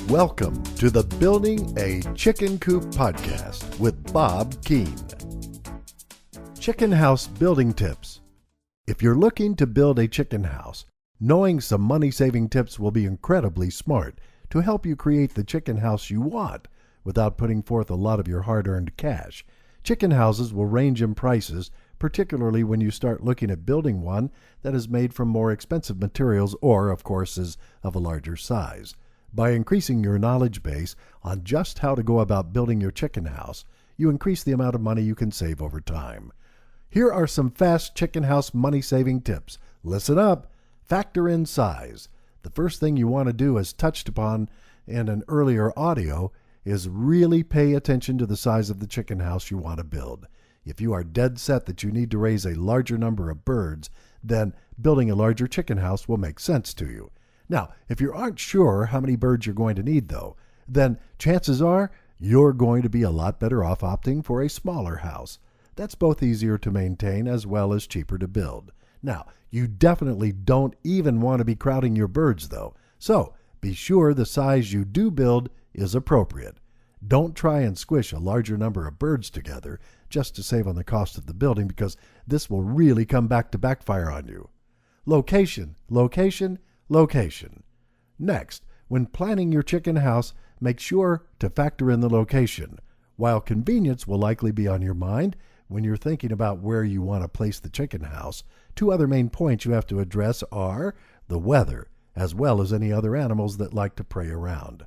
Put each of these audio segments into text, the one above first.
Welcome to the Building a Chicken Coop podcast with Bob Keene. Chicken house building tips. If you're looking to build a chicken house, knowing some money-saving tips will be incredibly smart to help you create the chicken house you want without putting forth a lot of your hard-earned cash. Chicken houses will range in prices, particularly when you start looking at building one that is made from more expensive materials or, of course, is of a larger size. By increasing your knowledge base on just how to go about building your chicken house, you increase the amount of money you can save over time. Here are some fast chicken house money-saving tips. Listen up. Factor in size. The first thing you want to do, as touched upon in an earlier audio, is really pay attention to the size of the chicken house you want to build. If you are dead set that you need to raise a larger number of birds, then building a larger chicken house will make sense to you. Now, if you aren't sure how many birds you're going to need, though, then chances are you're going to be a lot better off opting for a smaller house. That's both easier to maintain as well as cheaper to build. Now, you definitely don't even want to be crowding your birds, though, so be sure the size you do build is appropriate. Don't try and squish a larger number of birds together just to save on the cost of the building, because this will really come back to backfire on you. Location, location, location. Next, when planning your chicken house, make sure to factor in the location. While convenience will likely be on your mind when you're thinking about where you want to place the chicken house, two other main points you have to address are the weather, as well as any other animals that like to prey around.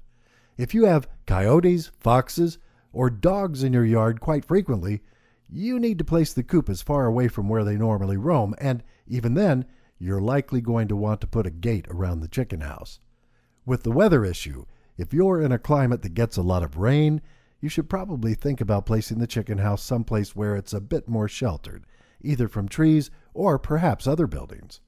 If you have coyotes, foxes, or dogs in your yard quite frequently, you need to place the coop as far away from where they normally roam, and even then, you're likely going to want to put a gate around the chicken house. With the weather issue, if you're in a climate that gets a lot of rain, you should probably think about placing the chicken house someplace where it's a bit more sheltered, either from trees or perhaps other buildings.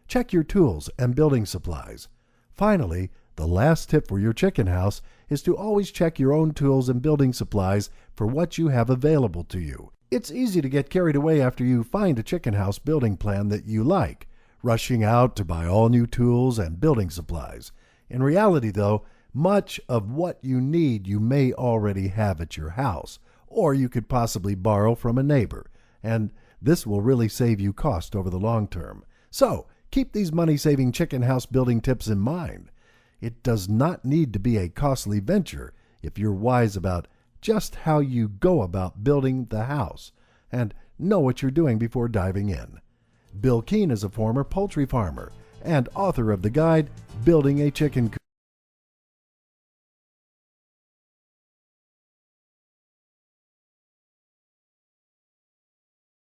Check your tools and building supplies. Finally, the last tip for your chicken house is to always check your own tools and building supplies for what you have available to you. It's easy to get carried away after you find a chicken house building plan that you like, rushing out to buy all new tools and building supplies. In reality, though, much of what you need you may already have at your house, or you could possibly borrow from a neighbor, and this will really save you cost over the long term. So, keep these money-saving chicken house building tips in mind. It does not need to be a costly venture if you're wise about just how you go about building the house and know what you're doing before diving in. Bill Keene is a former poultry farmer and author of the guide, Building a Chicken Coop.